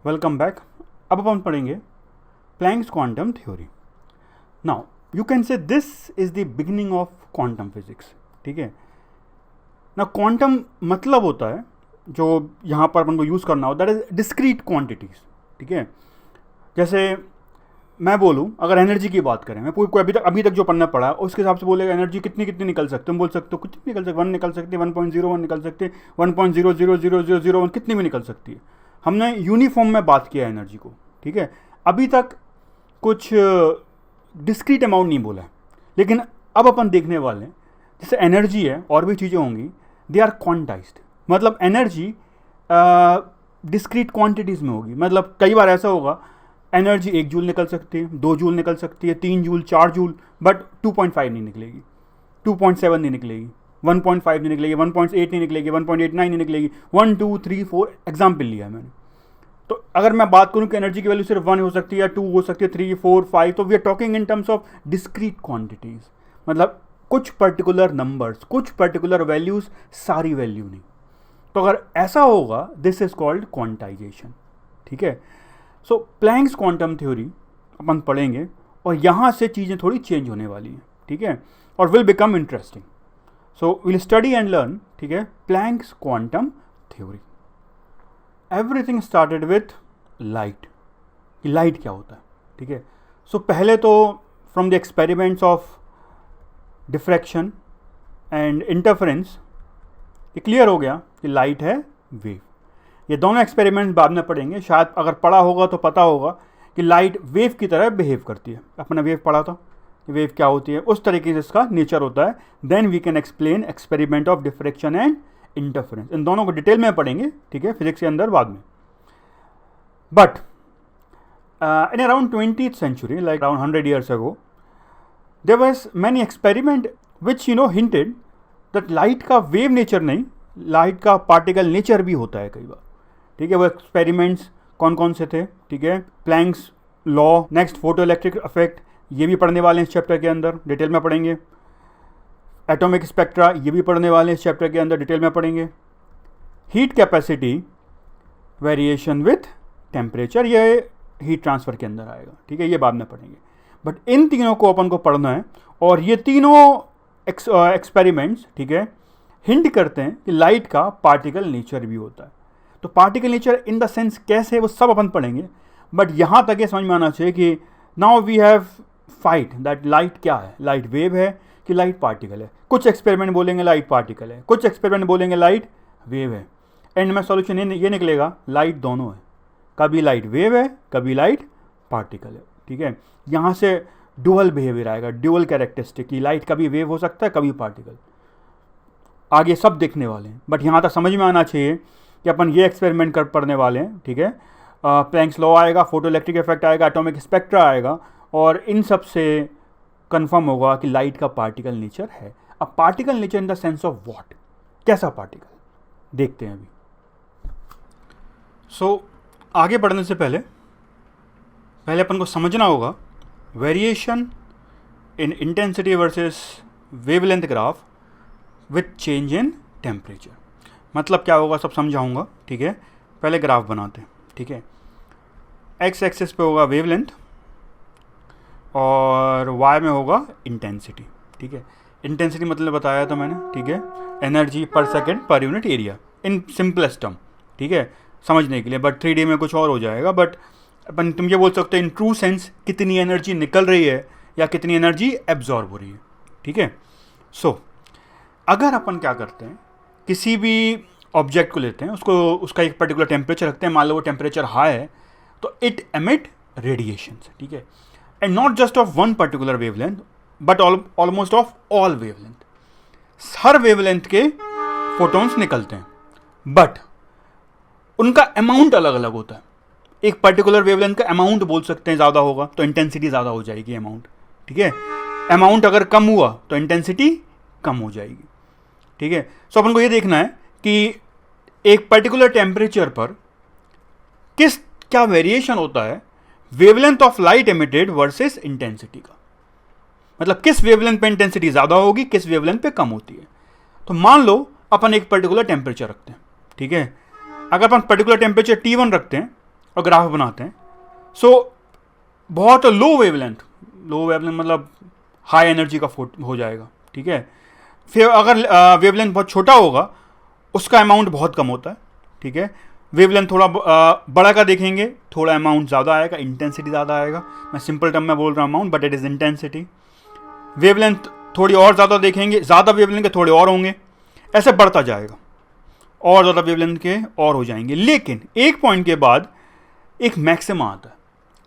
Welcome back. अब अपन पढ़ेंगे Planck's quantum theory. Now you can say this is the beginning of quantum physics. ठीक है ना। क्वांटम मतलब होता है जो यहाँ पर अपन को यूज़ करना होता है डिस्क्रीट क्वांटिटीज़। ठीक है, जैसे मैं बोलूँ अगर एनर्जी की बात करें, मैं कोई अभी तक जो पढ़ना पड़ा है उसके हिसाब से बोलेगा एनर्जी कितनी कितनी निकल सकती है। तुम बोल सकते हो कुछ भी निकल सकती है, 1 निकल सकती है, 1.01 निकल सकती है, 1.0000001 कितनी भी निकल सकती है। हमने यूनिफॉर्म में बात किया एनर्जी को। ठीक है, अभी तक कुछ डिस्क्रीट अमाउंट नहीं बोला है, लेकिन अब अपन देखने वाले हैं जैसे एनर्जी है और भी चीज़ें होंगी, दे आर क्वांटाइज्ड। मतलब एनर्जी डिस्क्रीट क्वांटिटीज़ में होगी। मतलब कई बार ऐसा होगा एनर्जी 1 जूल निकल सकती है, 2 जूल निकल सकती है, 3 जूल, 4 जूल, बट 2.5 नहीं निकलेगी, 2.7 नहीं निकलेगी, 1.5 नहीं निकलेगी, 1.8 नहीं निकलेगी, 1.89 नहीं निकलेगी, 1 2 3 4 एग्जाम्पल लिया है मैंने। तो अगर मैं बात करूं कि एनर्जी की वैल्यू सिर्फ 1 हो सकती है या 2 हो सकती है, 3 4 5, तो we are talking in terms of discrete quantities. मतलब कुछ पर्टिकुलर नंबर्स, कुछ पर्टिकुलर वैल्यूज, सारी वैल्यू नहीं। तो अगर ऐसा होगा दिस इज कॉल्ड क्वांटाइजेशन। ठीक है, सो प्लैंक्स क्वांटम थ्योरी अपन पढ़ेंगे और यहाँ से चीज़ें थोड़ी चेंज होने वाली हैं। ठीक है, और will become interesting. So will study and learn. ठीक है, Planck's quantum theory. Everything started with light. Light क्या होता है? ठीक है, सो पहले तो from the experiments of diffraction and interference ये क्लियर हो गया कि लाइट है वेव। ये दोनों एक्सपेरिमेंट्स बाद में पढ़ेंगे, शायद अगर पढ़ा होगा तो पता होगा कि लाइट वेव की तरह बिहेव करती है। अपने वेव पढ़ा था कि वेव क्या होती है, उस तरीके से इसका नेचर होता है। Then we can explain experiment of diffraction and interference. इन दोनों को डिटेल में पढ़ेंगे, ठीक है, फिजिक्स के अंदर बाद में। But in around 20th century, like around 100 years ago, there was many experiment which hinted that light का वेव नेचर नहीं, लाइट का पार्टिकल नेचर भी होता है कई बार। ठीक है, वो एक्सपेरिमेंट्स कौन कौन से थे? ठीक है, planks law, next photo electric effect, ये भी पढ़ने वाले हैं इस चैप्टर के अंदर, डिटेल में पढ़ेंगे। एटॉमिक स्पेक्ट्रा, ये भी पढ़ने वाले हैं इस चैप्टर के अंदर, डिटेल में पढ़ेंगे। Heat capacity variation with temperature, ये हीट ट्रांसफ़र के अंदर आएगा। ठीक है, ये बाद में पढ़ेंगे। बट इन तीनों को अपन को पढ़ना है, और ये तीनों एक्सपेरिमेंट्स, ठीक है, हिंट करते हैं कि लाइट का पार्टिकल नेचर भी होता है। तो particle nature in the sense कैसे, वो सब अपन पढ़ेंगे। बट यहाँ तक ये समझ में आना चाहिए कि now we have fight that light क्या है, लाइट वेव है कि लाइट पार्टिकल है। कुछ एक्सपेरिमेंट बोलेंगे लाइट पार्टिकल है, कुछ एक्सपेरिमेंट बोलेंगे लाइट वेव है। एंड में सॉल्यूशन ये निकलेगा लाइट दोनों है, कभी लाइट वेव है, कभी लाइट पार्टिकल है। ठीक है, यहाँ से डुअल बिहेवियर आएगा, डुअल कैरेक्टरिस्टिक, की लाइट कभी वेव हो सकता है, कभी पार्टिकल। आगे सब देखने वाले हैं, बट यहाँ तक समझ में आना चाहिए कि अपन ये एक्सपेरिमेंट कर पढ़ने वाले हैं। ठीक है, प्लैंक्स लॉ आएगा, फोटो इलेक्ट्रिक इफेक्ट आएगा, एटॉमिक स्पेक्ट्रा आएगा, और इन सब से कंफर्म होगा कि लाइट का पार्टिकल नेचर है। अब particle nature in the sense of what, कैसा पार्टिकल, देखते हैं अभी। सो आगे बढ़ने से पहले अपन को समझना होगा variation in intensity versus wavelength graph with change in temperature. मतलब क्या होगा सब समझाऊंगा। ठीक है, पहले ग्राफ बनाते हैं। ठीक है, एक्स एक्सिस पे होगा वेवलेंथ और वाई में होगा इंटेंसिटी। ठीक है, इंटेंसिटी मतलब बताया था मैंने। ठीक है, एनर्जी पर second per unit area in simplest term. ठीक है, समझने के लिए, बट 3D में कुछ और हो जाएगा। बट अपन तुम ये बोल सकते हो इन ट्रू सेंस कितनी एनर्जी निकल रही है या कितनी एनर्जी एब्जॉर्ब हो रही है। ठीक है, सो अगर अपन क्या करते हैं, किसी भी ऑब्जेक्ट को लेते हैं, उसका एक पर्टिकुलर टेम्परेचर रखते हैं, मान लो वो टेम्परेचर हाई है, तो इट एमिट रेडिएशन। ठीक है, and not just of one particular wavelength but almost of all wavelength. Her wavelength के फोटॉन्स निकलते हैं, बट उनका अमाउंट अलग अलग होता है। एक पर्टिकुलर वेवलेंथ का अमाउंट बोल सकते हैं ज़्यादा होगा तो इंटेंसिटी ज़्यादा हो जाएगी अमाउंट। ठीक है, अमाउंट अगर कम हुआ तो इंटेंसिटी कम हो जाएगी। ठीक है, सो अपन को ये देखना है कि एक पर्टिकुलर टेम्परेचर पर क्या वेरिएशन होता है wavelength of light emitted versus intensity का। मतलब किस वेवलेंथ पे इंटेंसिटी ज़्यादा होगी, किस वेवलेंथ पे कम होती है। तो मान लो अपन एक पर्टिकुलर टेम्परेचर रखते हैं। ठीक है, अगर अपन पर्टिकुलर टेम्परेचर T1 रखते हैं और ग्राफ बनाते हैं। सो बहुत लो वेवलेंथ मतलब हाई एनर्जी का फोटो हो जाएगा, ठीक है। फिर अगर वेवलेंथ बहुत छोटा होगा उसका अमाउंट बहुत कम होता है, ठीक है। वेवलेंथ थोड़ा बड़ा का देखेंगे, थोड़ा अमाउंट ज़्यादा आएगा, इंटेंसिटी ज़्यादा आएगा। मैं सिंपल टर्म में बोल रहा हूँ amount, but it is intensity. Wavelength थोड़ी और ज़्यादा देखेंगे, ज़्यादा वेवलेंथ के थोड़े और होंगे, ऐसे बढ़ता जाएगा, और ज़्यादा वेवलेंथ के और हो जाएंगे। लेकिन एक पॉइंट के बाद एक मैक्सिमा आता है,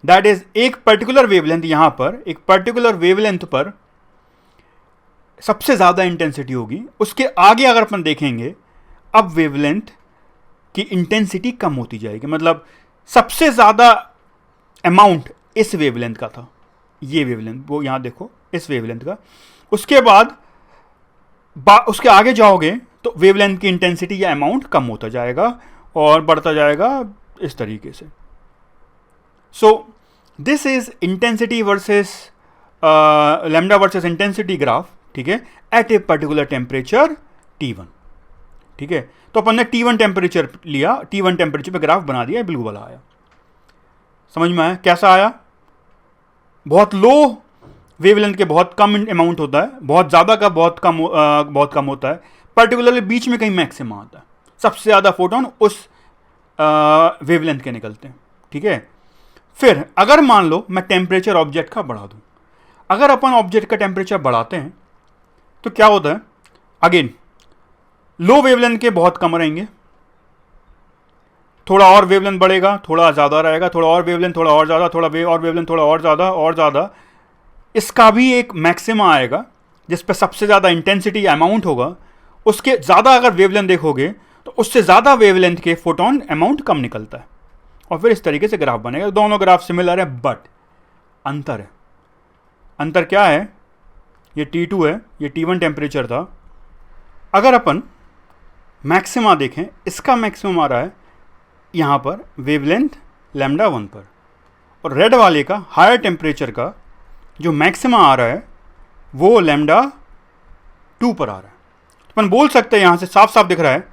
दैट इज एक पर्टिकुलर वेवलेंथ, यहां पर एक पर्टिकुलर वेवलेंथ पर सबसे ज़्यादा इंटेंसिटी होगी। उसके आगे अगर अपन देखेंगे, अब वेवलेंथ की इंटेंसिटी कम होती जाएगी। मतलब सबसे ज़्यादा अमाउंट इस वेवलेंथ का था, ये वेवलेंथ, वो यहां देखो इस वेवलेंथ का। उसके बाद उसके आगे जाओगे तो वेवलेंथ की इंटेंसिटी या अमाउंट कम होता जाएगा और बढ़ता जाएगा इस तरीके से। सो this is intensity versus lambda versus intensity graph, ठीक है, eight a particular temperature T1, ठीक है। तो अपन ने T1 टेम्परेचर लिया, T1 टेम्परेचर पे ग्राफ बना दिया, बिल्कुल वाला आया। समझ में आया कैसा आया? बहुत लो वेवलेंथ के बहुत कम अमाउंट होता है, बहुत ज़्यादा का बहुत कम होता है, पर्टिकुलरली बीच में कहीं मैक्सिमा आता है, सबसे ज़्यादा फोटोन उस वेवलेंथ के निकलते हैं, ठीक है। फिर अगर मान लो मैं टेम्परेचर ऑब्जेक्ट का बढ़ा दूं, अगर अपन ऑब्जेक्ट का टेम्परेचर बढ़ाते हैं तो क्या होता है? अगेन लो वेवलेंथ के बहुत कम रहेंगे, थोड़ा और वेवलेंथ बढ़ेगा, थोड़ा ज़्यादा रहेगा, थोड़ा और वेवलेंथ, थोड़ा और ज़्यादा, थोड़ा और वेवलेंथ, थोड़ा और ज़्यादा और ज़्यादा। इसका भी एक मैक्सिमा आएगा जिस पे सबसे ज़्यादा इंटेंसिटी अमाउंट होगा। उसके ज़्यादा अगर वेवलेंथ देखोगे तो उससे ज़्यादा वेवलेंथ के फोटोन अमाउंट कम निकलता है, और फिर इस तरीके से ग्राफ बनेगा। दोनों ग्राफ सिमिलर है, बट अंतर है। अंतर क्या है? ये T2 है, ये T1 टेम्परेचर था। अगर अपन मैक्सिमा देखें, इसका मैक्सिमम आ रहा है यहाँ पर वेवलेंथ λ1 पर, और रेड वाले का हायर टेम्परेचर का जो मैक्सिमा आ रहा है वो λ2 पर आ रहा है। तो अपन बोल सकते हैं, यहाँ से साफ साफ दिख रहा है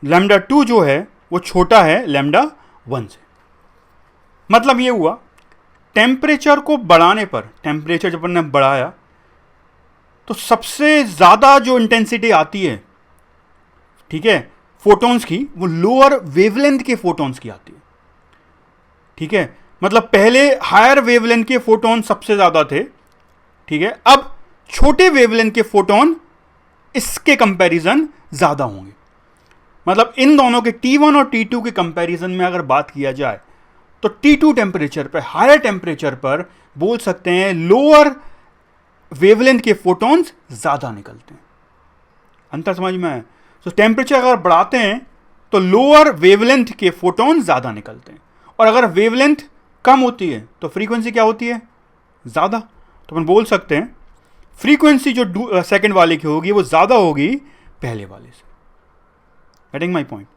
λ2 जो है वो छोटा है λ1 से। मतलब ये हुआ टेम्परेचर को बढ़ाने पर, टेम्परेचर जब अपन ने बढ़ाया तो सबसे ज़्यादा जो इंटेंसिटी आती है, ठीक है, फोटॉन्स की, वो लोअर वेवलेंथ के फोटॉन्स की आती है, ठीक है। मतलब पहले हायर वेवलेंथ के फोटोन सबसे ज़्यादा थे, ठीक है, अब छोटे वेवलेंथ के फोटोन इसके कंपैरिजन ज़्यादा होंगे। मतलब इन दोनों के T1 और T2 के कंपैरिजन में अगर बात किया जाए तो T2 टेम्परेचर पर, हायर टेम्परेचर पर बोल सकते हैं लोअर वेवलेंथ के फोटॉन्स ज़्यादा निकलते हैं। अंतर समझ में है? तो टेम्परेचर अगर बढ़ाते हैं तो लोअर वेवलेंथ के फोटॉन ज़्यादा निकलते हैं, और अगर वेवलेंथ कम होती है तो फ्रीक्वेंसी क्या होती है? ज़्यादा। तो अपन बोल सकते हैं फ्रीक्वेंसी जो सेकंड वाले की होगी वो ज़्यादा होगी पहले वाले से। Getting my point?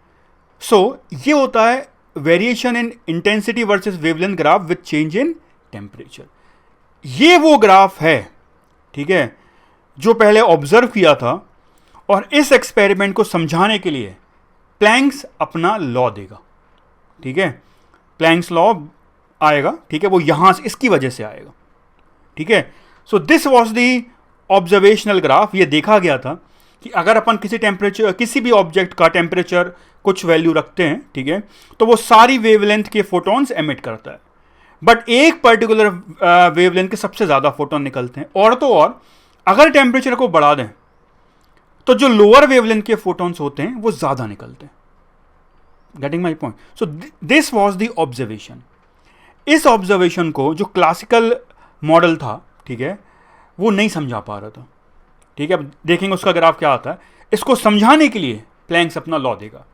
सो ये होता है variation in intensity versus wavelength graph with change in temperature. ये वो ग्राफ है, ठीक है, जो पहले ऑब्जर्व किया था, और इस एक्सपेरिमेंट को समझाने के लिए प्लैंक्स अपना लॉ देगा, ठीक है। प्लैंक्स लॉ आएगा, ठीक है, वो यहां से, इसकी वजह से आएगा, ठीक है। So this was the observational graph. ये देखा गया था कि अगर अपन किसी भी ऑब्जेक्ट का टेम्परेचर कुछ वैल्यू रखते हैं, ठीक है, तो वो सारी वेवलेंथ के फोटॉन्स एमिट करता है, बट एक पर्टिकुलर वेवलेंथ के सबसे ज़्यादा फोटॉन निकलते हैं। और तो और अगर टेम्परेचर को बढ़ा दें तो जो लोअर वेवलेंथ के फोटॉन्स होते हैं वो ज़्यादा निकलते हैं। Getting my point? So this was the observation. इस ऑब्जर्वेशन को जो क्लासिकल मॉडल था, ठीक है, वो नहीं समझा पा रहा था, ठीक है। अब देखेंगे उसका ग्राफ क्या आता है। इसको समझाने के लिए प्लैंक्स अपना लॉ देगा,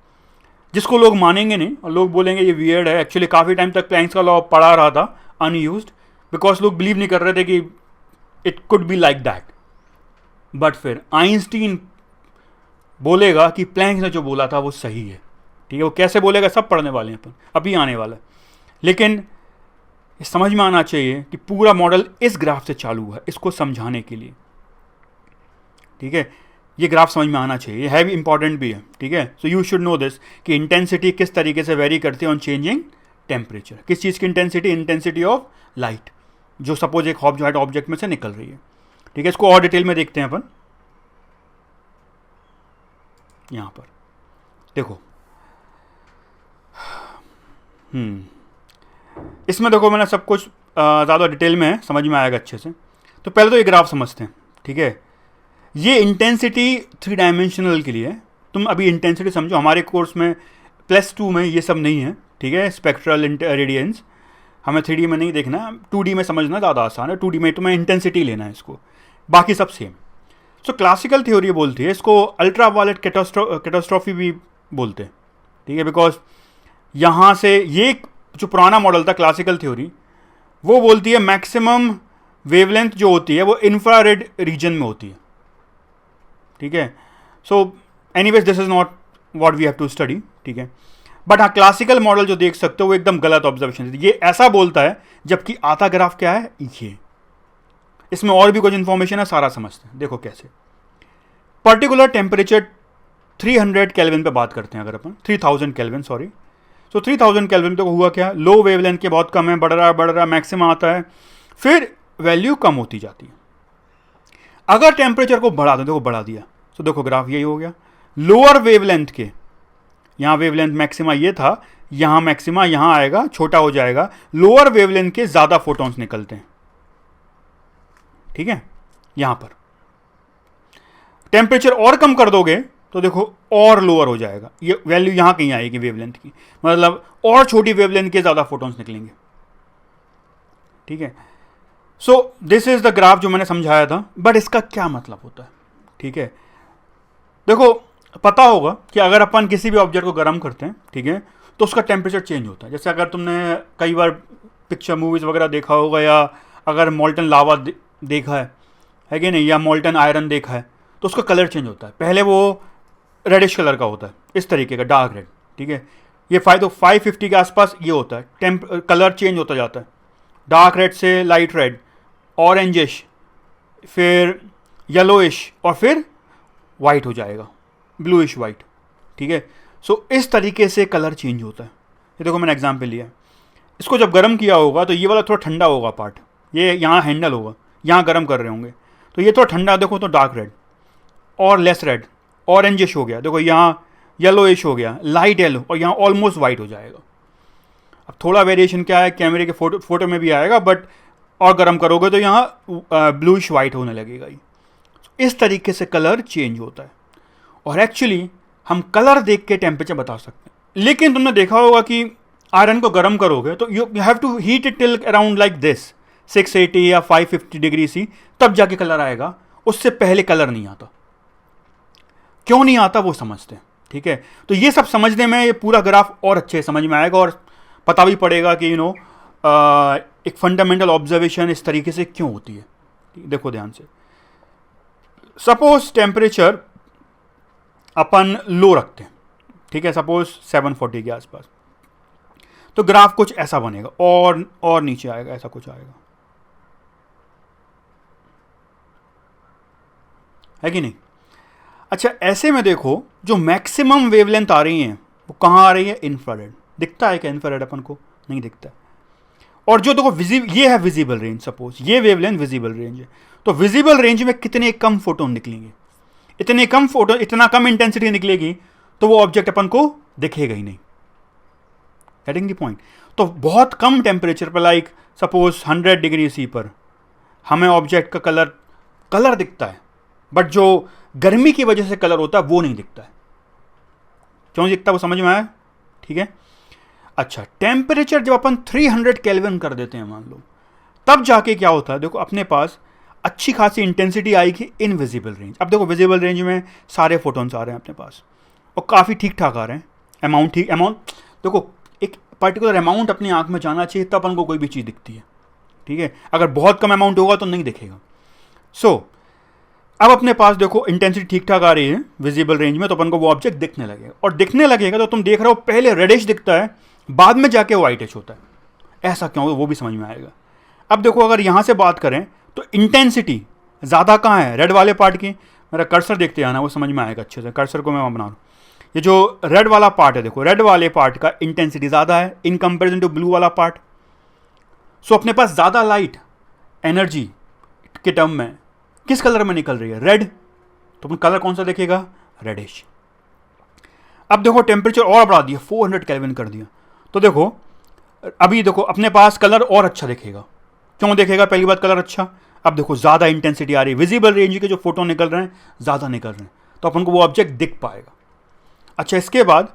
जिसको लोग मानेंगे नहीं, और लोग बोलेंगे ये वियर्ड है। एक्चुअली काफ़ी टाइम तक प्लैंक्स का लॉ पढ़ा रहा था अनयूज्ड, बिकॉज लोग बिलीव नहीं कर रहे थे कि it could be like that. But फिर आइंस्टीन बोलेगा कि प्लैंक्स ने जो बोला था वो सही है, ठीक है। वो कैसे बोलेगा सब पढ़ने वाले हैं अपन, अभी आने वाला है। लेकिन समझ में आना चाहिए कि पूरा मॉडल इस ग्राफ से चालू हुआ है, इसको समझाने के लिए, ठीक है। ये ग्राफ समझ में आना चाहिए, है भी इंपॉर्टेंट भी है, ठीक है। So you should know this कि इंटेंसिटी किस तरीके से वेरी करती है ऑन चेंजिंग टेम्परेचर। किस चीज़ की इंटेंसिटी? इंटेंसिटी ऑफ लाइट, जो सपोज एक ऑब्जेक्ट में से निकल रही है। ठीक है, इसको और डिटेल में देखते हैं अपन। यहां पर देखो, इसमें देखो मैंने सब कुछ ज़्यादा डिटेल में समझ में आएगा अच्छे से। तो पहले तो ये ग्राफ समझते हैं। ठीक है, ये इंटेंसिटी 3 डायमेंशनल के लिए है। तुम अभी इंटेंसिटी समझो, हमारे कोर्स में +2 में ये सब नहीं है। ठीक है, स्पेक्ट्रल रेडियंस हमें 3D में नहीं देखना, 2D में समझना ज़्यादा आसान है। 2D में तुम्हें इंटेंसिटी लेना है इसको, बाकी सब सेम। सो क्लासिकल थ्योरी बोलती है इसको, अल्ट्रा वायलेट कैटास्ट्रॉफी भी बोलते हैं। ठीक है, बिकॉज यहाँ से ये जो पुराना मॉडल था क्लासिकल थ्योरी, वो बोलती है मैक्सिमम वेवलेंथ जो होती है वो इंफ्रारेड रीजन में होती है। ठीक है, so anyways this is not what we have to study. ठीक है, बट हाँ क्लासिकल मॉडल जो देख सकते हो वो एकदम गलत ऑब्जर्वेशन है। ये ऐसा बोलता है, जबकि आता ग्राफ क्या है ये। इसमें और भी कुछ इंफॉर्मेशन है, सारा समझते हैं। देखो कैसे, पर्टिकुलर टेम्परेचर 300 केल्विन पे बात करते हैं अगर अपन, 3000 केल्विन सॉरी। तो 3000 केल्विन पे हुआ क्या, लो वेवलेंथ के बहुत कम है, बढ़ रहा मैक्सिमम आता है, फिर वैल्यू कम होती जाती है। अगर टेम्परेचर को बढ़ा दो, देखो बढ़ा दिया, तो देखो ग्राफ यही हो गया। लोअर वेवलेंथ के, यहाँ वेवलेंथ मैक्सिमा ये था, यहाँ मैक्सिमा यहाँ आएगा, छोटा हो जाएगा। लोअर वेवलेंथ के ज़्यादा फोटॉन्स निकलते हैं। ठीक है, यहाँ पर टेम्परेचर और कम कर दोगे तो देखो और लोअर हो जाएगा, ये वैल्यू यहाँ कहीं आएगी वेवलेंथ की, मतलब और छोटी वेवलेंथ के ज़्यादा फोटॉन्स निकलेंगे। ठीक है, सो दिस इज द ग्राफ जो मैंने समझाया था, बट इसका क्या मतलब होता है? ठीक है, देखो पता होगा कि अगर अपन किसी भी ऑब्जेक्ट को गर्म करते हैं, ठीक है, तो उसका टेम्परेचर चेंज होता है। जैसे अगर तुमने कई बार पिक्चर मूवीज़ वगैरह देखा होगा, या अगर मोल्टन लावा देखा है कि नहीं, या मोल्टन आयरन देखा है, तो उसका कलर चेंज होता है। पहले वो रेडिश कलर का होता है, इस तरीके का डार्क रेड। ठीक है, ये 550 के आसपास ये होता है, कलर चेंज होता जाता है, डार्क रेड से लाइट रेड, ऑरेंजिश, फिर येलोइश, और फिर वाइट हो जाएगा, ब्लूइश वाइट। ठीक है, सो इस तरीके से कलर चेंज होता है। ये देखो मैंने एग्जाम्पल लिया है, इसको जब गर्म किया होगा तो ये वाला थोड़ा ठंडा होगा पार्ट, ये यहाँ हैंडल होगा, यहाँ गर्म कर रहे होंगे, तो ये थोड़ा ठंडा, देखो तो डार्क रेड और लेस रेड, ऑरेंजिश हो गया, देखो यहाँ येलोइश हो गया, लाइट येलो, और यहाँ ऑलमोस्ट वाइट हो जाएगा। अब थोड़ा वेरिएशन क्या है, कैमरे के फोटो में भी आएगा, बट और गर्म करोगे तो यहाँ ब्लूइश वाइट होने लगेगा। इस तरीके से कलर चेंज होता है, और एक्चुअली हम कलर देख के टेम्परेचर बता सकते हैं। लेकिन तुमने देखा होगा कि आयरन को गर्म करोगे तो you have to heat it till around like this 680 या 550 डिग्री सी, तब जाके कलर आएगा, उससे पहले कलर नहीं आता। क्यों नहीं आता वो समझते हैं। ठीक है, तो ये सब समझने में ये पूरा ग्राफ और अच्छे समझ में आएगा, और पता भी पड़ेगा कि एक फंडामेंटल ऑब्जर्वेशन इस तरीके से क्यों होती है। देखो ध्यान से, सपोज टेम्परेचर अपन लो रखते हैं, ठीक है, सपोज 740 के आसपास, तो ग्राफ कुछ ऐसा बनेगा, और नीचे आएगा, ऐसा कुछ आएगा, है कि नहीं? अच्छा, ऐसे में देखो जो मैक्सिमम वेवलेंथ आ रही हैं वो कहाँ आ रही है? इंफ्रारेड। दिखता है क्या इंफ्रारेड अपन को? नहीं दिखता है। और जो देखो ये है विजिबल रेंज, सपोज ये वेवलेंथ विजिबल रेंज है, तो विजिबल रेंज में कितने कम फोटोन निकलेंगे, इतना कम इंटेंसिटी निकलेगी, तो वो ऑब्जेक्ट अपन को दिखेगा ही नहीं। Getting the point? तो बहुत कम टेम्परेचर पर, लाइक सपोज 100 डिग्री सी पर हमें ऑब्जेक्ट का कलर दिखता है, बट जो गर्मी की वजह से कलर होता है वो नहीं दिखता है। क्यों दिखता है वो समझ में आया? ठीक है, अच्छा, टेम्परेचर जब अपन 300 केल्विन कर देते हैं मान लो, तब जाके क्या होता है, देखो अपने पास अच्छी खासी इंटेंसिटी आएगी इन विजिबल रेंज। अब देखो विजिबल रेंज में सारे फोटोन्स आ रहे हैं अपने पास, और काफ़ी ठीक ठाक आ रहे हैं, अमाउंट देखो एक पर्टिकुलर अमाउंट अपनी आंख में जाना चाहिए, तब अपन को कोई भी चीज़ दिखती है। ठीक है, अगर बहुत कम अमाउंट होगा तो नहीं दिखेगा। सो अब अपने पास देखो इंटेंसिटी ठीक ठाक आ रही है विजिबल रेंज में, तो अपन को वो ऑब्जेक्ट दिखने लगेगा, और दिखने लगेगा तो तुम देख रहे हो पहले रेडिश दिखता है, बाद में जाके वाइटिश होता है। ऐसा क्यों होगा वो भी समझ में आएगा। अब देखो अगर यहाँ से बात करें तो इंटेंसिटी ज़्यादा कहाँ है? रेड वाले पार्ट की। मेरा कर्सर देखते आना, वो समझ में आएगा अच्छे से। कर्सर को मैं वहाँ बना रहा हूँ, ये जो रेड वाला पार्ट है, देखो रेड वाले पार्ट का इंटेंसिटी ज़्यादा है इन कंपेरिजन टू ब्लू वाला पार्ट। सो अपने पास ज़्यादा लाइट एनर्जी के टर्म में किस कलर में निकल रही है? रेड। तो अपन कलर कौन सा देखेगा? रेडिश। अब देखो टेम्परेचर और बढ़ा दिया, 400 केल्विन कर दिया, तो देखो अभी देखो अपने पास कलर और अच्छा दिखेगा। क्यों दिखेगा? पहली बात कलर अच्छा, अब देखो ज़्यादा इंटेंसिटी आ रही है, विजिबल रेंज के जो फोटोन निकल रहे हैं ज़्यादा निकल रहे हैं, तो अपन को वो ऑब्जेक्ट दिख पाएगा। अच्छा, इसके बाद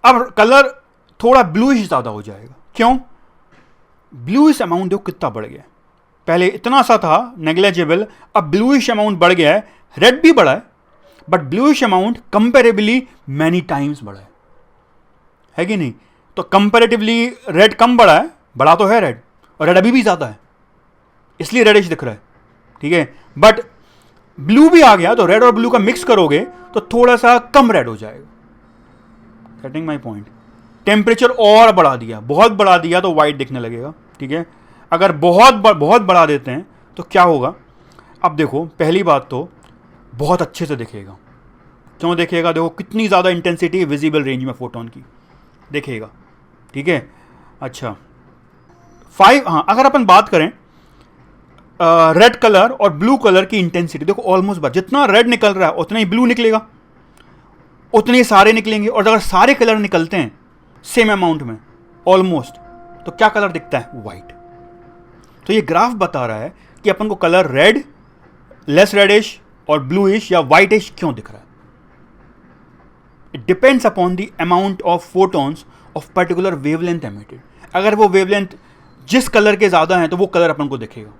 अब कलर थोड़ा ब्लूइश ज़्यादा हो जाएगा। क्यों? ब्लूइश अमाउंट देखो कितना बढ़ गया है, पहले इतना सा था नेग्लेजिबल, अब ब्लूइश अमाउंट बढ़ गया है। रेड भी बढ़ा है but bluish amount comparably many times बढ़ा है कि नहीं? तो कंपेरेटिवली रेड कम बढ़ा है, बढ़ा तो है रेड, और रेड अभी भी ज़्यादा है, इसलिए रेडिश दिख रहा है, ठीक है। बट ब्लू भी आ गया तो रेड और ब्लू का मिक्स करोगे तो थोड़ा सा कम रेड हो जाएगा। Getting my point? टेम्परेचर और बढ़ा दिया, बहुत बढ़ा दिया तो वाइट दिखने लगेगा, ठीक है। अगर बहुत बढ़ा देते हैं तो क्या होगा? अब देखो पहली बात तो बहुत अच्छे से दिखेगा। क्यों दिखेगा? देखो कितनी ज़्यादा इंटेंसिटी विजिबल रेंज में फोटोन की दिखेगा, ठीक है। अच्छा, हाँ, अगर अपन बात करें रेड कलर और ब्लू कलर की इंटेंसिटी, देखो ऑलमोस्ट जितना रेड निकल रहा है उतना ही ब्लू निकलेगा, उतने ही सारे निकलेंगे। और अगर सारे कलर निकलते हैं सेम अमाउंट में ऑलमोस्ट, तो क्या कलर दिखता है? वाइट। तो ये ग्राफ बता रहा है कि अपन को कलर रेड, लेस रेडिश और ब्लूइश या वाइटिश क्यों दिख रहा है। It depends upon the amount of photons of particular wavelength emitted. अगर वो वेवलेंथ जिस कलर के ज़्यादा हैं तो वो कलर अपन को दिखेगा।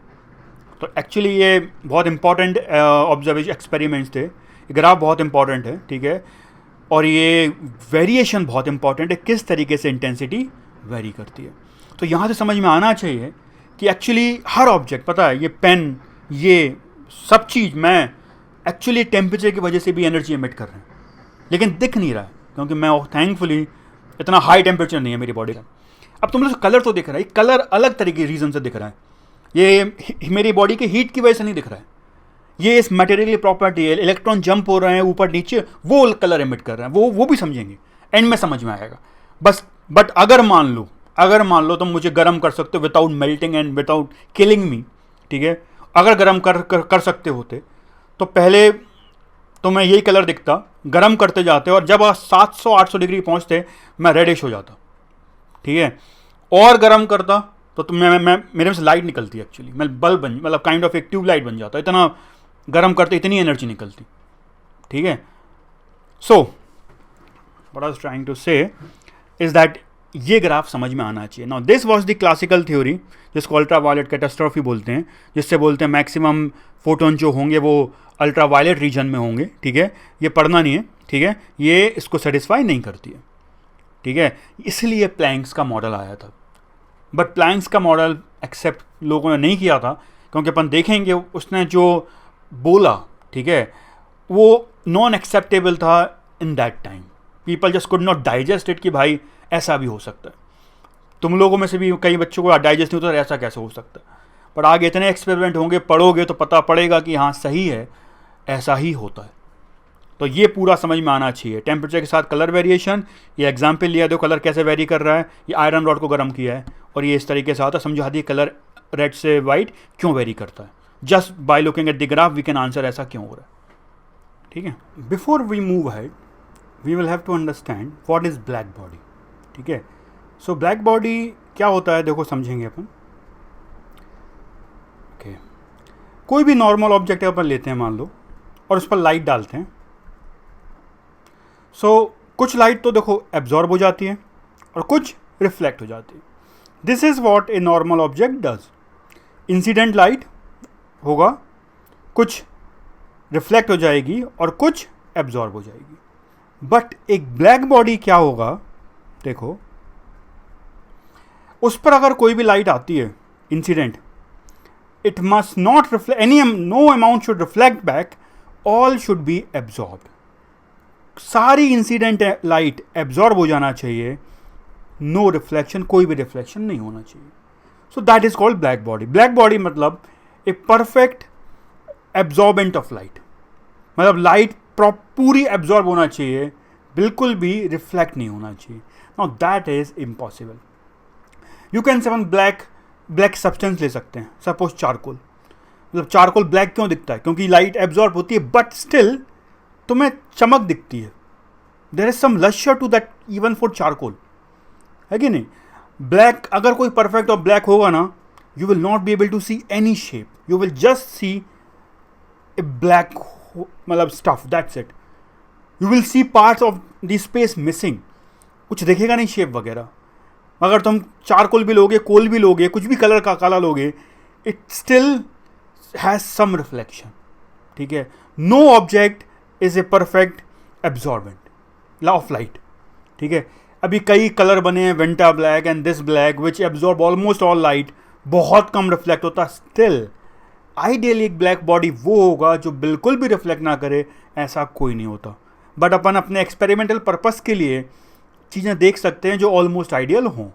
तो एक्चुअली ये बहुत इंपॉर्टेंट ऑब्जर्वेशन एक्सपेरिमेंट्स थे, ग्राफ बहुत इंपॉर्टेंट है, ठीक है। और ये वेरिएशन बहुत इंपॉर्टेंट है, किस तरीके से इंटेंसिटी वेरी करती है। तो यहाँ से समझ में आना चाहिए कि एक्चुअली हर ऑब्जेक्ट, पता है ये पेन, ये सब चीज़ मैं एक्चुअली टेम्परेचर की वजह से भी एनर्जी एमिट कर रहे हैं, लेकिन दिख नहीं रहा है क्योंकि मैं थैंकफुली इतना हाई टेम्परेचर नहीं है मेरी बॉडी का। अब तुम लोग कलर तो दिख रहा है, कलर अलग तरीके रीज़न से दिख रहा है, ये मेरी बॉडी के हीट की वजह से नहीं दिख रहा है, ये इस मटेरियल प्रॉपर्टी है, इलेक्ट्रॉन जंप हो रहे हैं ऊपर नीचे, वो कलर एमिट कर रहे हैं, वो भी समझेंगे, एंड में समझ में आएगा बस। बट अगर मान लो तुम मुझे गर्म कर सकते हो without melting and without killing मी, ठीक है, अगर गर्म कर सकते होते तो पहले तो मैं यही कलर दिखता, गर्म करते जाते और जब 700-800 डिग्री पहुंचते मैं रेडिश हो जाता, ठीक है। और गर्म करता तो मैं मेरे में से लाइट निकलती एक्चुअली, मैं बल्ब बन, मतलब काइंड ऑफ एक ट्यूब लाइट बन जाता, इतना गर्म करते इतनी एनर्जी निकलती, ठीक है। So what I was trying to say is that ये ग्राफ समझ में आना चाहिए। Now this was the classical theory जिसको अल्ट्रा वायलेट कैटास्ट्रॉफी बोलते हैं, जिससे बोलते हैं मैक्सिमम फोटोन जो होंगे वो अल्ट्रा वायलेट रीजन में होंगे, ठीक है। ये पढ़ना नहीं है, ठीक है, ये इसको सेटिस्फाई नहीं करती है, ठीक है। इसलिए प्लैंक्स का मॉडल आया था, बट प्लैंक्स का मॉडल एक्सेप्ट लोगों ने नहीं किया था क्योंकि अपन देखेंगे उसने जो बोला, ठीक है, वो नॉन एक्सेप्टेबल था in that time. People just could not digest it कि भाई ऐसा भी हो सकता है। तुम लोगों में से भी कई बच्चों को डाइजेस्ट नहीं होता, ऐसा कैसे हो सकता है। पर आगे इतने एक्सपेरिमेंट होंगे, पढ़ोगे तो पता पड़ेगा कि हाँ सही है, ऐसा ही होता है। तो ये पूरा समझ में आना चाहिए। टेम्परेचर के साथ कलर वेरिएशन, ये एग्जाम्पल लिया दो, कलर कैसे वेरी कर रहा है, ये आयरन रॉड को गर्म किया है और ये इस तरीके से आता है, समझा दिए कलर रेड से वाइट क्यों वेरी करता है। Just by looking at the graph we can answer ऐसा क्यों हो रहा है, ठीक है। Before we move ahead we will have to understand what is black body, ठीक है। सो ब्लैक बॉडी क्या होता है, देखो समझेंगे अपन। ओके, कोई भी नॉर्मल ऑब्जेक्ट अपन लेते हैं मान लो और उस पर लाइट डालते हैं। सो कुछ लाइट तो देखो एब्जॉर्ब हो जाती है और कुछ रिफ्लेक्ट हो जाती है। This is what a normal object does. Incident light होगा, कुछ रिफ्लेक्ट हो जाएगी और कुछ एब्जॉर्ब हो जाएगी। बट एक ब्लैक बॉडी क्या होगा, देखो उस पर अगर कोई भी लाइट आती है incident, it must not reflect no amount should reflect back, all should be absorbed। सारी इंसिडेंट लाइट एब्जॉर्ब हो जाना चाहिए, नो रिफ्लेक्शन, कोई भी रिफ्लेक्शन नहीं होना चाहिए। So that is called black body. Black body मतलब a perfect absorbent of light, मतलब लाइट पूरी एब्जॉर्ब होना चाहिए बिल्कुल भी रिफ्लेक्ट नहीं होना चाहिए. Now that is impossible. You can say अपन ब्लैक सब्सटेंस ले सकते हैं, सपोज चारकोल. मतलब चारकोल ब्लैक क्यों दिखता है? क्योंकि लाइट एब्जॉर्ब होती है, बट स्टिल तुम्हें चमक दिखती है. There is some lustre to that even for charcoal, है कि नहीं? ब्लैक अगर कोई परफेक्ट और ब्लैक होगा ना, you will not be able to see any shape, you will just see a black मतलब stuff, that's it. You will see parts of the space missing, कुछ देखेगा नहीं शेप वगैरह. अगर तुम चारकोल भी लोगे, कोल भी लोगे, कुछ भी कलर का काला लोगे, it still has some reflection. ठीक है, no object is a perfect absorbent, law of light. ठीक है, अभी कई कलर बने हैं, vanta black and this black which absorb almost all light, बहुत कम रिफ्लेक्ट होता. स्टिल आइडियली एक ब्लैक बॉडी वो होगा जो बिल्कुल भी रिफ्लेक्ट ना करे, ऐसा कोई नहीं होता. बट अपन अपने एक्सपेरिमेंटल पर्पस के लिए चीज़ें देख सकते हैं जो ऑलमोस्ट आइडियल हों.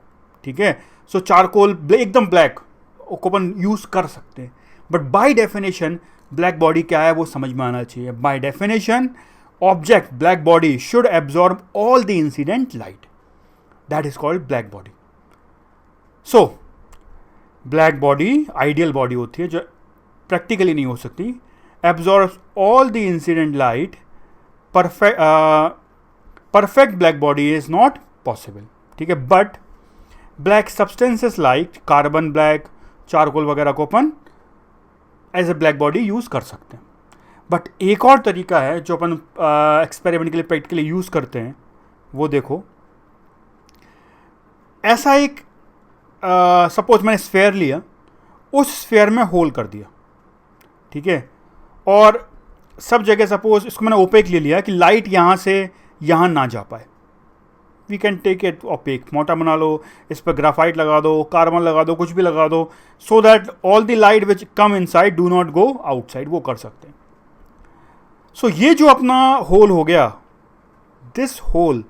ठीक है, सो चारकोल एकदम ब्लैक को अपन यूज़ कर सकते हैं, but by definition black body क्या है वो समझ में आना चाहिए. By definition object black body should absorb all the incident light, that is called black body. So black body ideal body होती है जो प्रैक्टिकली नहीं हो सकती. Absorb all the incident light, perfect black body is not possible. ठीक है, but black substances like carbon black, charcoal वगैरह को अपन as a black body use कर सकते हैं. बट एक और तरीका है जो अपन एक्सपेरिमेंट के लिए प्रैक्टिकली यूज़ करते हैं, वो देखो. ऐसा एक सपोज मैंने स्फेयर लिया, उस स्फेयर में होल कर दिया. ठीक है, और सब जगह सपोज इसको मैंने ओपेक ले लिया कि लाइट यहाँ से यहाँ ना जा पाए. We can take it opaque, मोटा बना लो, इस पर ग्राफाइट लगा दो, कार्बन लगा दो, कुछ भी लगा दो, so that all the light which come inside do not go outside, वो कर सकते हैं. सो ये जो अपना होल हो गया, this hole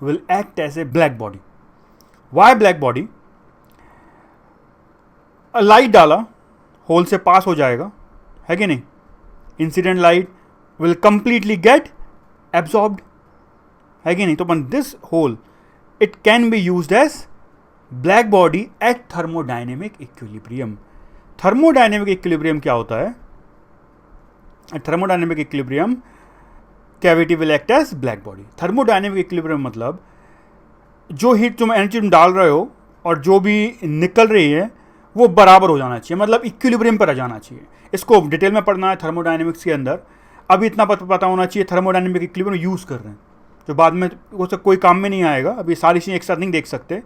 will act as a black body. Why black body? Light डाला, होल से पास हो जाएगा, है कि नहीं? Incident light will completely get absorbed, है कि नहीं? तो अपन this hole it can be used as black body at thermodynamic equilibrium. Thermodynamic equilibrium क्या होता है? Thermodynamic equilibrium cavity will act as black body. Thermodynamic equilibrium मतलब जो हीट तुम एनर्जी तुम डाल रहे हो और जो भी निकल रही है वो बराबर हो जाना चाहिए, मतलब इक्विलिब्रियम पर आ जाना चाहिए. इसको डिटेल में पढ़ना है थर्मोडायनेमिक्स के अंदर. अभी इतना पता होना चाहिए थर्मोडायनेमिक इक्विलिब्रियम यूज़ कर रहे हैं, जो बाद में वो सब कोई काम में नहीं आएगा. अभी सारी चीज़ें एक साथ नहीं देख सकते.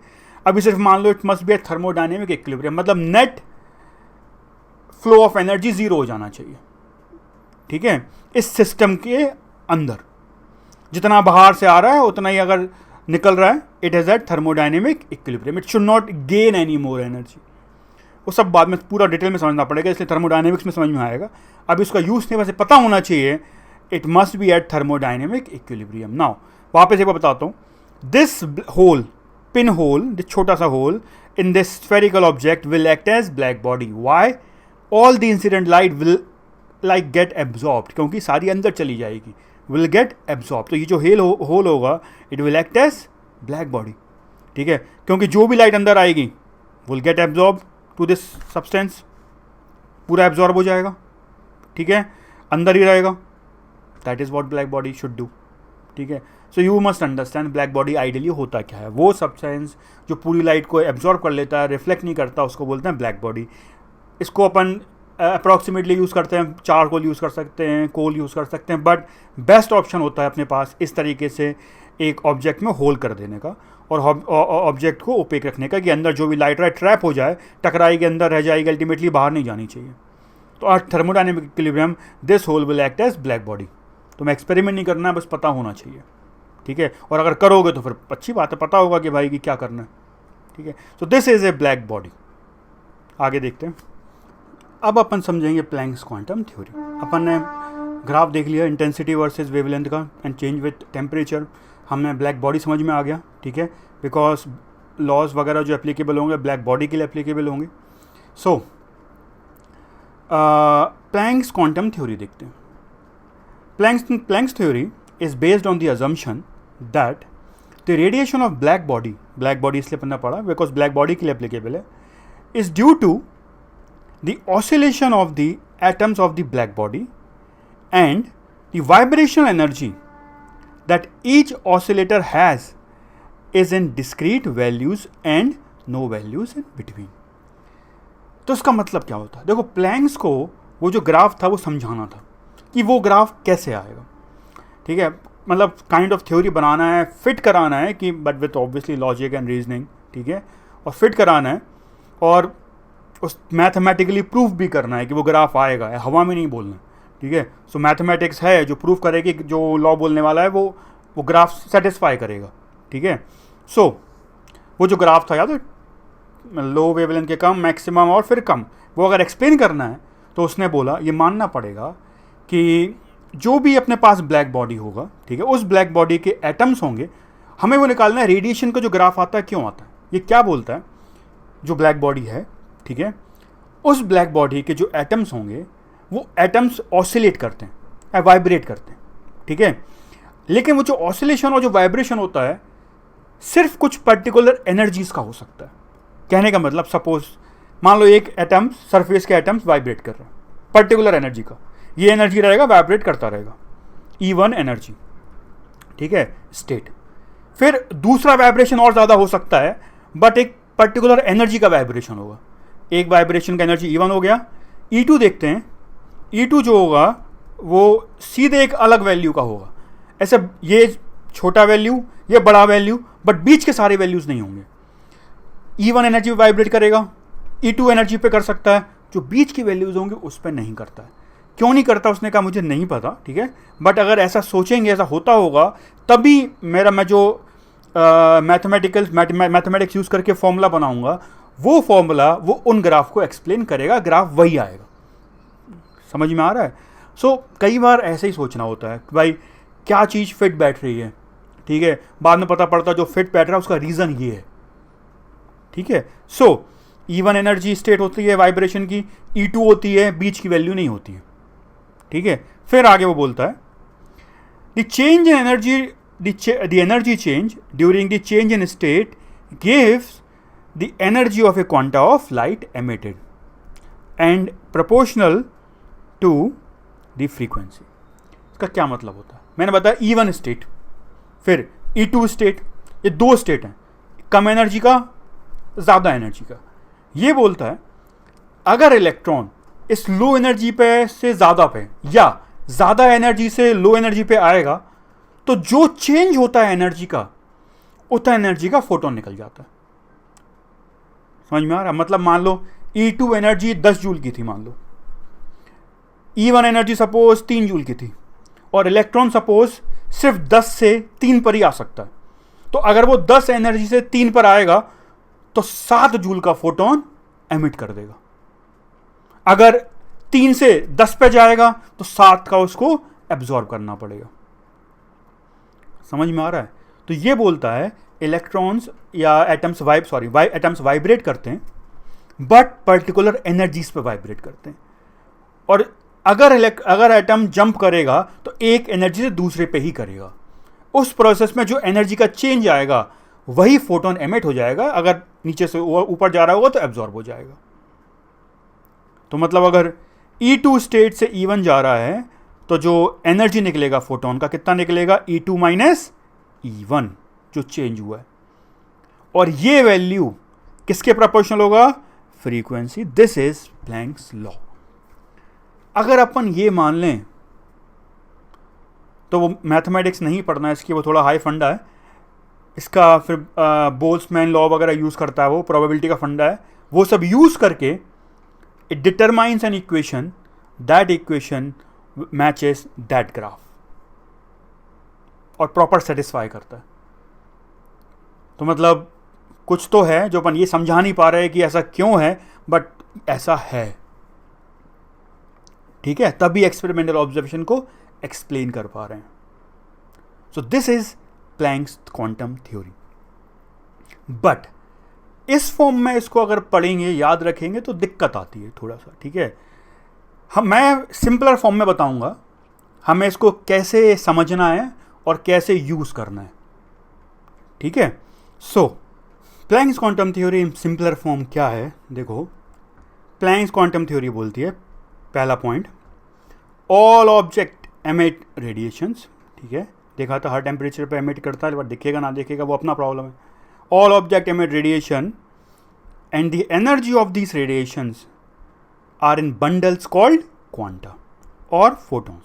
अभी सिर्फ मान लो it must be at thermodynamic equilibrium, मतलब net flow of energy zero हो जाना चाहिए. ठीक है, इस सिस्टम के अंदर जितना बाहर से आ रहा है उतना ही अगर निकल रहा है, it is at thermodynamic equilibrium. It should not gain any more energy. वो सब बाद में पूरा डिटेल में समझना पड़ेगा, इसलिए थर्मोडायनेमिक्स में समझ में आएगा. अब इसका यूज़ नहीं वैसे पता होना चाहिए. It must be at thermodynamic equilibrium. Now वापस एक बार बताता हूँ. This hole, pin hole, this छोटा सा hole in this spherical object will act as black body. Why? All the incident light will like get absorbed, क्योंकि सारी अंदर चली जाएगी, विल गेट एब्जॉर्ब. तो ये जो होल होगा it will act as black body. ठीक है, क्योंकि जो भी लाइट अंदर आएगी will get absorb to this substance, पूरा एब्जॉर्ब हो जाएगा. ठीक है, अंदर ही रहेगा. That is what black body should do. ठीक है, so you must understand black body ideally होता क्या है. वो सब्सटेंस जो पूरी लाइट को एब्जॉर्ब कर लेता है, रिफ्लेक्ट नहीं करता, उसको बोलते हैं ब्लैक बॉडी. इसको अपन अप्रॉक्सीमेटली यूज़ करते हैं, चारकोल यूज़ कर सकते हैं, कोल यूज़ कर सकते हैं, बट बेस्ट ऑप्शन होता है अपने पास इस तरीके से एक ऑब्जेक्ट में होल कर देने का और ऑब्जेक्ट को ओपेक रखने का, कि अंदर जो भी लाइट है ट्रैप हो जाए, टकराएगी, अंदर रह जाएगी, अल्टीमेटली बाहर नहीं जानी चाहिए. तो thermodynamic equilibrium this hole will act as black body. तुम्हें एक्सपेरिमेंट नहीं करना है, बस पता होना चाहिए. ठीक है, और अगर करोगे तो फिर अच्छी बात है, पता होगा कि भाई कि क्या करना है. ठीक है, so this is a black body. आगे देखते हैं. अब अपन समझेंगे प्लैंक्स क्वांटम थ्योरी. अपन ने ग्राफ देख लिया इंटेंसिटी वर्सेस वेवलेंथ का एंड चेंज विथ टेम्परेचर. हमने ब्लैक बॉडी समझ में आ गया. ठीक है, बिकॉज लॉज वगैरह जो एप्लीकेबल होंगे ब्लैक बॉडी के लिए एप्लीकेबल होंगे. सो प्लैंक्स क्वांटम थ्योरी देखते हैं. Planck's theory is based on the assumption that the radiation of black body इसलिए पढ़ना पड़ा बिकॉज ब्लैक बॉडी के लिए एप्लीकेबल है, is due to the oscillation of the atoms of the black body and the vibrational energy that each oscillator has is in discrete values and no values in between. तो इसका मतलब क्या होता है? देखो, प्लैंक्स को वो जो ग्राफ था वो समझाना था कि वो ग्राफ कैसे आएगा, ठीक है, मतलब काइंड ऑफ थ्योरी बनाना है, फिट कराना है कि but with obviously logic and reasoning, ठीक है, और फिट कराना है और उस मैथमेटिकली प्रूफ भी करना है कि वो ग्राफ आएगा, हवा में नहीं बोलना, ठीक है. सो मैथमेटिक्स है जो प्रूफ करेगी कि जो लॉ बोलने वाला है वो ग्राफ सेटिस्फाई करेगा, ठीक है. सो वो जो ग्राफ था याद है, लो वेवलेंथ के कम, मैक्सिमम और फिर कम, वो अगर एक्सप्लेन करना है तो उसने बोला ये मानना पड़ेगा कि जो भी अपने पास ब्लैक बॉडी होगा, ठीक है, उस ब्लैक बॉडी के एटम्स होंगे, हमें वो निकालना है रेडिएशन का जो ग्राफ आता है क्यों आता है. ये क्या बोलता है, जो ब्लैक बॉडी है, ठीक है, उस ब्लैक बॉडी के जो एटम्स होंगे वो एटम्स ऑसिलेट करते हैं, वाइब्रेट करते हैं, ठीक है. लेकिन वो जो ऑसिलेशन और जो वाइब्रेशन होता है सिर्फ कुछ पर्टिकुलर एनर्जीज का हो सकता है. कहने का मतलब, सपोज मान लो एक एटम, सरफेस के एटम्स वाइब्रेट कर रहे हैं पर्टिकुलर एनर्जी का, ये एनर्जी रहेगा, वाइब्रेट करता रहेगा, E1 एनर्जी, ठीक है, स्टेट. फिर दूसरा वाइब्रेशन और ज़्यादा हो सकता है बट एक पर्टिकुलर एनर्जी का वाइब्रेशन होगा. एक वाइब्रेशन का एनर्जी E1 हो गया. E2 देखते हैं, E2 जो होगा वो सीधे एक अलग वैल्यू का होगा. ऐसे ये छोटा वैल्यू, ये बड़ा वैल्यू, बट बीच के सारे वैल्यूज़ नहीं होंगे. E1 एनर्जी पे वाइब्रेट करेगा, E2 एनर्जी पे कर सकता है, जो बीच की वैल्यूज़ होंगे उस पर नहीं करता है. क्यों नहीं करता उसने कहा मुझे नहीं पता, ठीक है, बट अगर ऐसा सोचेंगे, ऐसा होता होगा, तभी मैं जो मैथमेटिक्स यूज़ करके फॉर्मूला बनाऊंगा, वो फॉर्मूला वो उन ग्राफ को एक्सप्लेन करेगा, ग्राफ वही आएगा. समझ में आ रहा है. सो कई बार ऐसे ही सोचना होता है कि भाई क्या चीज़ फिट बैठ रही है, ठीक है, बाद में पता पड़ता जो फिट बैठ रहा है उसका रीज़न ये है, ठीक है. सो E1 एनर्जी स्टेट होती है वाइब्रेशन की, E2 होती है, बीच की वैल्यू नहीं होती है, ठीक है. फिर आगे वो बोलता है the change in energy, the energy change during the change in state gives the energy of a quanta of light emitted and proportional to the frequency. इसका क्या मतलब होता है? मैंने बताया E1 स्टेट, फिर E2 स्टेट, ये दो स्टेट हैं, कम एनर्जी का, ज़्यादा एनर्जी का. ये बोलता है अगर इलेक्ट्रॉन इस लो एनर्जी पे से ज़्यादा पे या ज़्यादा एनर्जी से लो एनर्जी पे आएगा तो जो चेंज होता है एनर्जी का, उतना एनर्जी का फोटोन निकल जाता है. समझ में आ रहा है? मतलब मान लो E2 एनर्जी 10 जूल की थी, मान लो E1 एनर्जी सपोज 3 जूल की थी, और इलेक्ट्रॉन सपोज सिर्फ 10 से 3 पर ही आ सकता है. तो अगर वो 10 एनर्जी से 3 पर आएगा तो 7 जूल का फोटोन एमिट कर देगा. अगर 3 से 10 पे जाएगा तो 7 का उसको एब्जॉर्ब करना पड़ेगा. समझ में आ रहा है? तो ये बोलता है इलेक्ट्रॉन्स या एटम्स एटम्स वाइब्रेट करते हैं बट पर्टिकुलर एनर्जीज पे वाइब्रेट करते हैं. और अगर एटम जंप करेगा तो एक एनर्जी से दूसरे पे ही करेगा. उस प्रोसेस में जो एनर्जी का चेंज आएगा वही फोटोन एमिट हो जाएगा. अगर नीचे से ऊपर जा रहा होगा तो एब्जॉर्ब हो जाएगा. तो मतलब अगर E2 स्टेट से E1 जा रहा है तो जो एनर्जी निकलेगा फोटोन का कितना निकलेगा? E2 माइनस E1 जो चेंज हुआ है. और ये वैल्यू किसके प्रोपोर्शनल होगा? Frequency. This is planks law. अगर अपन ये मान लें तो वो मैथमेटिक्स नहीं पढ़ना है इसकी, वो थोड़ा हाई फंडा है इसका. फिर बोल्ट्जमैन लॉ वगैरह यूज़ करता है, वो प्रोबेबिलिटी का फंडा है. वो सब यूज़ करके it determines an equation, that equation matches that graph और प्रॉपर सेटिस्फाई करता है. तो मतलब कुछ तो है जो अपन ये समझा नहीं पा रहे कि ऐसा क्यों है, बट ऐसा है, ठीक है. तभी एक्सपेरिमेंटल ऑब्जर्वेशन को एक्सप्लेन कर पा रहे हैं. So this is Planck's quantum theory. But इस फॉर्म में इसको अगर पढ़ेंगे, याद रखेंगे तो दिक्कत आती है थोड़ा सा, ठीक है. मैं सिंपलर फॉर्म में बताऊंगा हमें इसको कैसे समझना है और कैसे यूज़ करना है, ठीक है। So Planck's quantum theory simpler form क्या है, देखो प्लैंक्स क्वांटम थ्योरी बोलती है, पहला point, all object emit radiations, ठीक है, देखा था हर टेम्परेचर पे एमिट करता है, बट दिखेगा ना दिखेगा वो अपना प्रॉब्लम है। All object emit radiation and the energy of this radiations are in bundles called quanta और फोटॉन्स।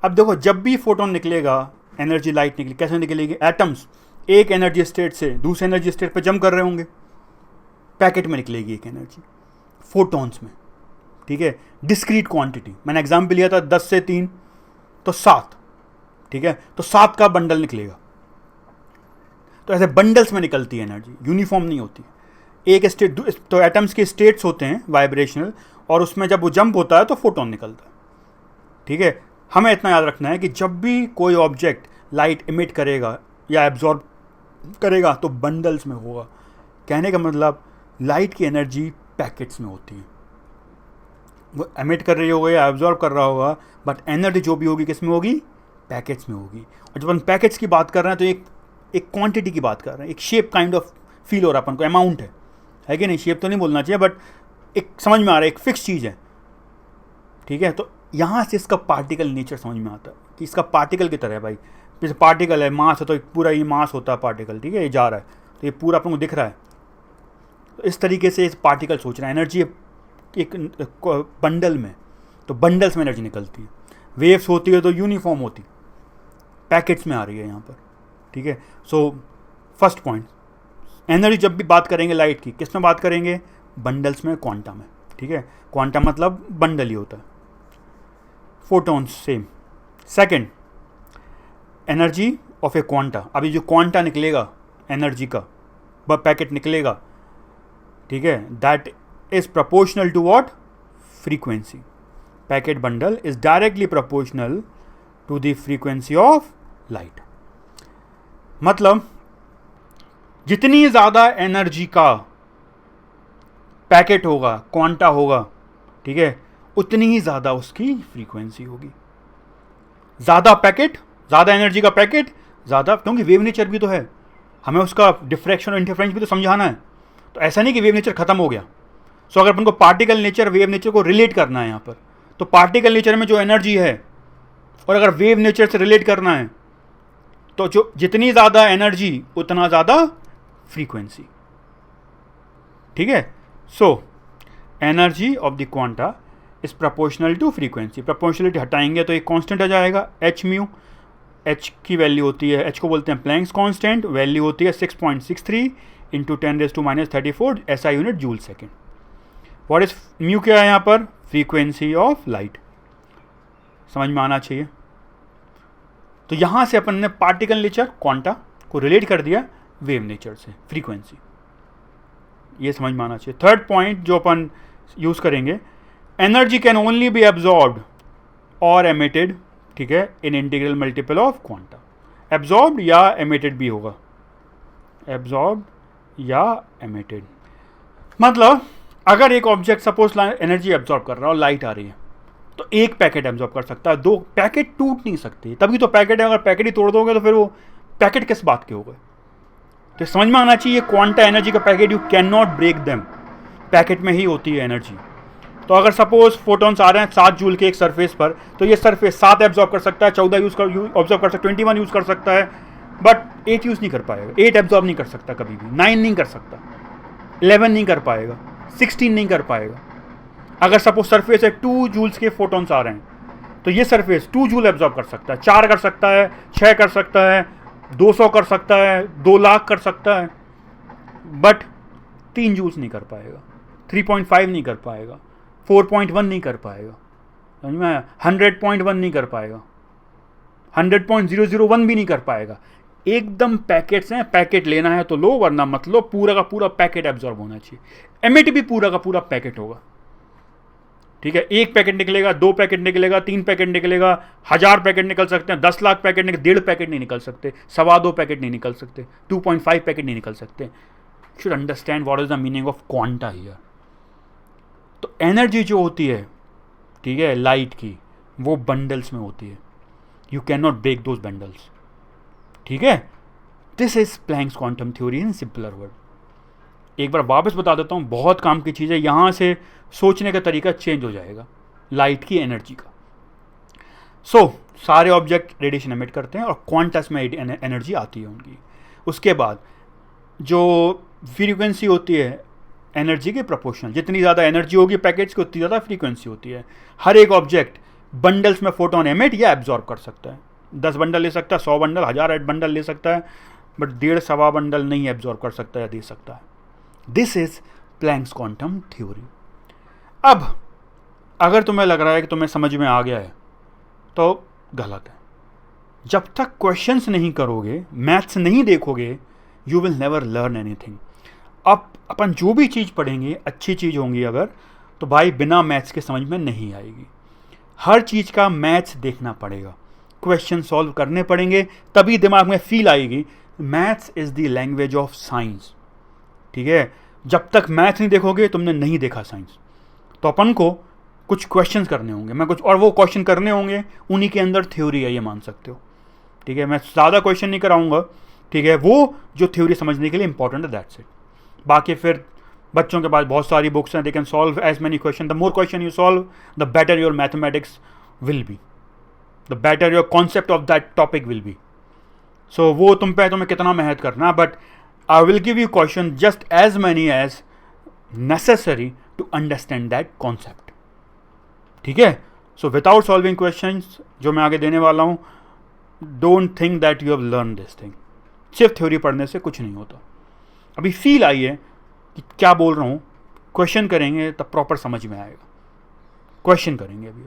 अब देखो जब भी फोटोन निकलेगा, एनर्जी लाइट निकली, कैसे निकलेगी, एटम्स एक एनर्जी स्टेट से दूसरे एनर्जी स्टेट पे जंप कर रहे होंगे, पैकेट में निकलेगी एक एनर्जी, फोटॉन्स में, ठीक है, डिस्क्रीट क्वांटिटी। मैंने एग्जाम्पल लिया था 10 से 3 तो 7, ठीक है, तो 7 का बंडल निकलेगा। तो ऐसे बंडल्स में निकलती है एनर्जी, यूनिफॉर्म नहीं होती। एक स्टेट, तो एटम्स के स्टेट्स होते हैं वाइब्रेशनल, और उसमें जब वो जंप होता है तो फोटोन निकलता है, ठीक है। हमें इतना याद रखना है कि जब भी कोई ऑब्जेक्ट लाइट इमिट करेगा या एब्जॉर्ब करेगा तो बंडल्स में होगा। कहने का मतलब लाइट की एनर्जी पैकेट्स में होती है, वो एमिट कर रही होगा या एब्जॉर्ब कर रहा होगा, बट एनर्जी जो भी होगी किस में होगी, पैकेट्स में होगी। और जब हम पैकेट्स की बात कर रहे हैं तो एक क्वांटिटी की बात कर रहे हैं, एक शेप काइंड ऑफ फील हो रहा है अपन को, अमाउंट है कि नहीं, शेप तो नहीं बोलना चाहिए, बट एक समझ में आ रहा है, एक फिक्स चीज़ है, ठीक है। तो यहाँ से इसका पार्टिकल नेचर समझ में आता है कि इसका पार्टिकल की तरह है भाई, जैसे पार्टिकल है, मास है तो पूरा ये मास होता है पार्टिकल, ठीक है, ये जा रहा है तो ये पूरा अपन को दिख रहा है। तो इस तरीके से इस पार्टिकल सोच रहे हैं, एनर्जी एक बंडल में, तो बंडल्स में एनर्जी निकलती है। वेव्स होती है तो यूनिफॉर्म होती, पैकेट्स में आ रही है यहाँ पर, ठीक है। सो फर्स्ट पॉइंट, एनर्जी जब भी बात करेंगे लाइट की, किस में बात करेंगे, बंडल्स में, क्वांटा में, ठीक है। क्वांटा मतलब बंडल ही होता है। Photons same. Second, energy of a quanta, अभी जो क्वांटा निकलेगा एनर्जी का, वह पैकेट निकलेगा, ठीक है, that is proportional to what, frequency. Packet bundle is directly proportional to the frequency of light. मतलब जितनी ज़्यादा एनर्जी का पैकेट होगा, क्वांटा होगा, ठीक है, उतनी ही ज़्यादा उसकी फ्रीक्वेंसी होगी। ज़्यादा पैकेट, ज़्यादा एनर्जी का पैकेट, ज़्यादा, क्योंकि वेव नेचर भी तो है, हमें उसका डिफ्रैक्शन और इंटरफेरेंस भी तो समझाना है। तो ऐसा नहीं कि वेव नेचर खत्म हो गया। सो अगर अपन को पार्टिकल नेचर वेव नेचर को रिलेट करना है यहाँ पर, तो पार्टिकल नेचर में जो एनर्जी है और अगर वेव नेचर से रिलेट करना है तो जो जितनी ज़्यादा एनर्जी उतना ज़्यादा फ्रीक्वेंसी, ठीक है। So energy of the quanta is proportional to frequency. Proportionality हटाएंगे तो एक कांस्टेंट आ जाएगा, एच म्यू। एच की वैल्यू होती है, एच को बोलते हैं प्लैंक्स कांस्टेंट, वैल्यू होती है 6.63 into 10⁻⁻34 SI unit joule second. What is mu, क्या है यहाँ पर, फ्रीक्वेंसी ऑफ लाइट, समझ में आना चाहिए। तो यहाँ से अपन ने पार्टिकल नेचर क्वांटा को रिलेट कर दिया वेव नेचर से, फ्रीक्वेंसी, ये समझ में आना चाहिए। थर्ड पॉइंट जो अपन यूज करेंगे, energy can only be absorbed और एमिटेड, ठीक है, in integral multiple of quanta. Absorbed या एमिटेड भी होगा, एब्जॉर्ब्ड या एमिटेड। मतलब अगर एक ऑब्जेक्ट सपोज एनर्जी एब्जॉर्ब कर रहा है और लाइट आ रही है, तो एक पैकेट एब्जॉर्ब कर सकता है, दो पैकेट टूट नहीं सकते, तभी तो पैकेट है। अगर पैकेट ही तोड़ दोगे तो फिर वो पैकेट किस बात के हो गए। तो समझ में आना चाहिए, क्वांटा एनर्जी का packet, you can not break them, packet में ही होती है एनर्जी। तो अगर सपोज फोटॉन्स आ रहे हैं 7 जूल के एक सरफेस पर, तो ये सरफेस 7 एब्जॉर्ब कर सकता है, 14 ऑब्जॉर्ब कर सकता है, 21 यूज़ कर सकता है, बट 8 यूज़ नहीं कर पाएगा। 8 एब्जॉर्ब नहीं कर सकता कभी भी, 9 नहीं कर सकता, 11 नहीं कर पाएगा, 16 नहीं कर पाएगा। अगर सपोज सरफेस है 2 जूल्स के फोटॉन्स आ रहे हैं, तो ये सरफेस 2 जूल एब्जॉर्ब कर सकता है, 4 कर सकता है, 6 कर सकता है, 200 कर सकता है, 2 लाख कर सकता है, बट 3 जूल्स नहीं कर पाएगा, 3.5 नहीं कर पाएगा, 4.1 नहीं कर पाएगा, समझ में आया, 100.1 नहीं कर पाएगा, 100.001 भी नहीं कर पाएगा। एकदम पैकेट्स हैं, पैकेट लेना है तो लो, वरना मत लो, पूरा का पूरा पैकेट एब्जॉर्ब होना चाहिए। एमिट भी पूरा का पूरा पैकेट होगा, ठीक है। 1 पैकेट निकलेगा, 2 पैकेट निकलेगा, 3 पैकेट निकलेगा, 1000 पैकेट निकल सकते हैं, 10 लाख पैकेट निकल, 1.5 पैकेट नहीं निकल सकते, 2.25 पैकेट नहीं निकल सकते, 2.5 पैकेट नहीं निकल सकते। Should understand what is the meaning of quanta here. तो एनर्जी जो होती है, ठीक है, लाइट की, वो बंडल्स में होती है, you can not break those bundles, ठीक है। This is Planck's quantum theory in simpler word. एक बार वापस बता देता हूँ, बहुत काम की चीज़ है, यहाँ से सोचने का तरीका चेंज हो जाएगा लाइट की एनर्जी का। सो सारे ऑब्जेक्ट रेडिएशन एमिट करते हैं और क्वांटस में एनर्जी आती है उनकी। उसके बाद जो फ्रीक्वेंसी होती है एनर्जी के प्रोपोर्शनल, जितनी ज़्यादा एनर्जी होगी पैकेज की उतनी ज़्यादा फ्रीक्वेंसी होती है। हर एक ऑब्जेक्ट बंडल्स में फोटोन एमिट या एब्जॉर्ब कर सकता है। 10 बंडल ले सकता है, 100 बंडल, 1000 बंडल ले सकता है, बट 1.5-1.25 बंडल नहीं एब्जॉर्ब कर सकता है, दे सकता है। This is Planck's quantum theory. अब अगर तुम्हें लग रहा है कि तुम्हें समझ में आ गया है तो गलत है। जब तक क्वेश्चंस नहीं करोगे, मैथ्स नहीं देखोगे, you will never learn anything. अब अपन जो भी चीज़ पढ़ेंगे अच्छी चीज़ होंगी अगर, तो भाई बिना मैथ्स के समझ में नहीं आएगी। हर चीज़ का मैथ्स देखना पड़ेगा, क्वेश्चन सॉल्व करने पड़ेंगे, तभी दिमाग में फील आएगी। Maths is the language of science, ठीक है। जब तक मैथ्स नहीं देखोगे तुमने नहीं देखा साइंस। तो अपन को कुछ क्वेश्चंस करने होंगे, मैं कुछ और वो क्वेश्चन करने होंगे, उन्हीं के अंदर थ्योरी है, ये मान सकते हो, ठीक है। मैं ज़्यादा क्वेश्चन नहीं कराऊंगा, ठीक है। वो जो थ्योरी समझने के लिए इंपॉर्टेंट है, दैट्स इट। बाकी फिर बच्चों के पास बहुत सारी बुक्स हैं, they can solve as many question. The more question you solve, the better your mathematics will be, the better your concept of that topic will be. So वो तुम पे, तुम्हें कितना मेहनत करना, but I will give you question just as many as necessary to understand that concept, ठीक है। So without solving questions जो मैं आगे देने वाला हूँ, don't think that you have learn this thing. सिर्फ थ्योरी पढ़ने से कुछ नहीं होता। अभी फील आई है कि क्या बोल रहा हूँ, क्वेश्चन करेंगे तब प्रॉपर समझ में आएगा। क्वेश्चन करेंगे अभी।